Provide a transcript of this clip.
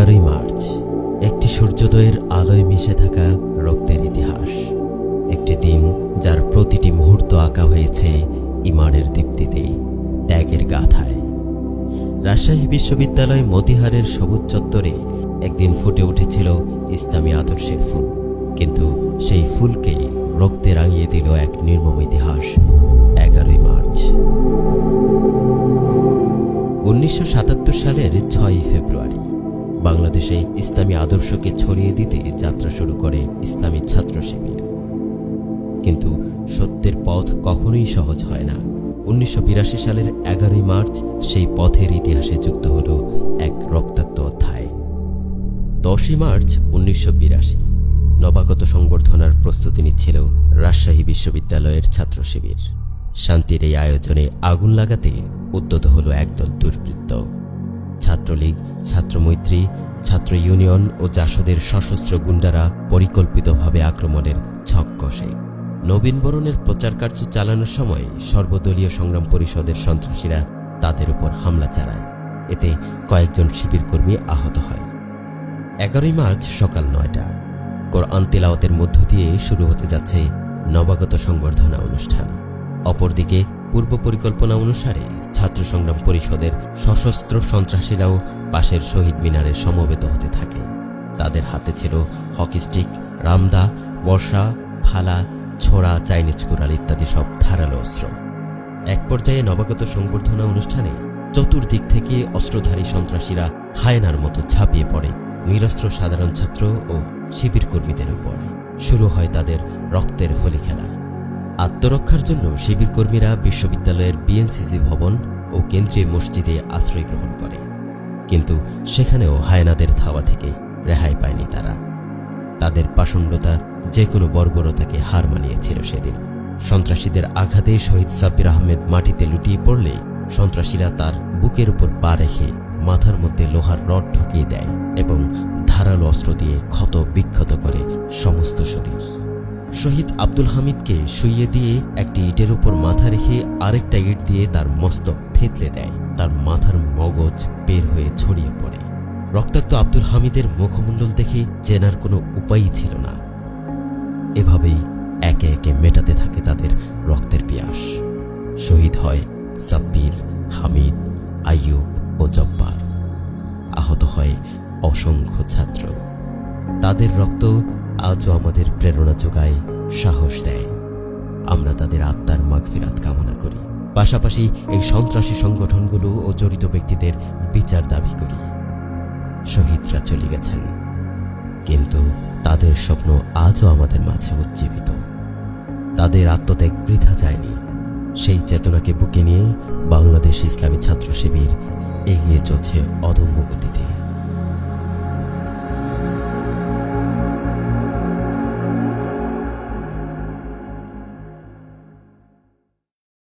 11ই March, একটি সূর্যোদয়ের আলোয় মিশে থাকা রক্তের ইতিহাস। একটি দিন যার প্রতিটি মুহূর্ত আঁকা হয়েছে ইমানের দীপ্তিতে, ত্যাগের গাথায়। রাজশাহী বিশ্ববিদ্যালয় মতিহারের সবুজ চত্বরে একদিন ফুটে উঠেছিল ইসলামী আদর্শের ফুল, কিন্তু সেই ফুলকে রক্তে রাঙিয়ে দিল এক নির্মম ইতিহাস। 11ই মার্চ 1977 সালের 6ই ফেব্রুয়ারি বাংলাদেশে ইসলামী আদর্শকে ছড়িয়ে দিতে যাত্রা শুরু করে ইসলামী ছাত্র শিবির। কিন্তু সত্যের পথ কখনোই সহজ হয় না। 1982 সালের 11ই মার্চ সেই পথের ইতিহাসে যুক্ত হল এক রক্তাক্ত অধ্যায়। 10ই মার্চ 1982 নবাগত সংবর্ধনার প্রস্তুতি নিচ্ছিল রাজশাহী বিশ্ববিদ্যালয়ের ছাত্র শিবির। শান্তির এই আয়োজনে আগুন লাগাতে উদ্যত হল একদল দুর্বৃত্ত। ছাত্রলীগ, ছাত্রমৈত্রী, ছাত্র ইউনিয়ন ও জাসদের সশস্ত্র গুন্ডারা পরিকল্পিতভাবে আক্রমণের ছক কষে। নবীনবরণের প্রচার কার্য চালানোর সময় সর্বদলীয় সংগ্রাম পরিষদের সন্ত্রাসীরা তাদের উপর হামলা চালায়। এতে কয়েকজন শিবিরকর্মী আহত হয়। 11ই মার্চ সকাল 9টা কোরআন তিলাওয়াতের মধ্য দিয়ে শুরু হতে যাচ্ছে নবাগত সংবর্ধনা অনুষ্ঠান। অপরদিকে পূর্ব পরিকল্পনা অনুসারে ছাত্র সংগ্রাম পরিষদের সশস্ত্র সন্ত্রাসীরাও পাশের শহীদ মিনারে সমবেত হতে থাকে। তাদের হাতে ছিল হকি স্টিক, রামদা, বর্ষা, ফালা, ছোড়া, চাইনিজ কুড়াল ইত্যাদি সব ধারালো অস্ত্র। এক পর্যায়ে নবাগত সংবর্ধনা অনুষ্ঠানে চতুর্দিক থেকে অস্ত্রধারী সন্ত্রাসীরা হায়নার মতো ঝাঁপিয়ে পড়ে নিরস্ত্র সাধারণ ছাত্র ও শিবির কর্মীদের উপর। শুরু হয় তাদের রক্তের হোলি খেলা। আত্মরক্ষার জন্য শিবির কর্মীরা বিশ্ববিদ্যালয়ের বিএনসিসি ভবন ও কেন্দ্রীয় মসজিদে আশ্রয় গ্রহণ করে, কিন্তু সেখানেও হায়নাদের ধাওয়া থেকে রেহাই পায়নি তারা। তাদের পাষণ্ডতা যে কোনো বর্বরতাকে হার মানিয়েছিল সেদিন। সন্ত্রাসীদের আঘাতে শহীদ সাব্বির আহমেদ মাটিতে লুটিয়ে পড়লে সন্ত্রাসীরা তার বুকের উপর পা রেখে মাথার মধ্যে লোহার রড ঢুকিয়ে দেয় এবং ধারালো অস্ত্র দিয়ে ক্ষত বিক্ষত করে সমস্ত শরীর। শহীদ আব্দুল হামিদকে শুইয়ে দিয়ে একটি ইটের উপর মাথা রেখে আরেকটা ইট দিয়ে তার মস্তক থেতলে দেয়। তার মাথার মগজ বের হয়ে ছড়িয়ে পড়ে। রক্তাক্ত আব্দুল হামিদের মুখমণ্ডল দেখে চেনার কোনো উপায়ই ছিল না। এভাবেই একে একে মেটাতে থাকে তাদের রক্তের পিয়াস। শহীদ হয় সাব্বির, হামিদ, আইয়ুব ও জব্বার। আহত হয় অসংখ্য ছাত্র। তাদের রক্ত আজও আমাদের প্রেরণা যোগায়, সাহস দেয়। আমরা তাদের আত্মার মাগফিরাত কামনা করি। পাশাপাশি এই সন্ত্রাসী সংগঠনগুলো ও জড়িত ব্যক্তিদের বিচার দাবি করি। শহীদরা চলে গেছেন, কিন্তু তাদের স্বপ্ন আজও আমাদের মাঝে উজ্জীবিত। তাদের আত্মত্যাগ বৃথা যায়নি। সেই চেতনাকে বুকে নিয়ে বাংলাদেশ ইসলামী ছাত্র শিবির এগিয়ে চলছে অদম্য গতিতে।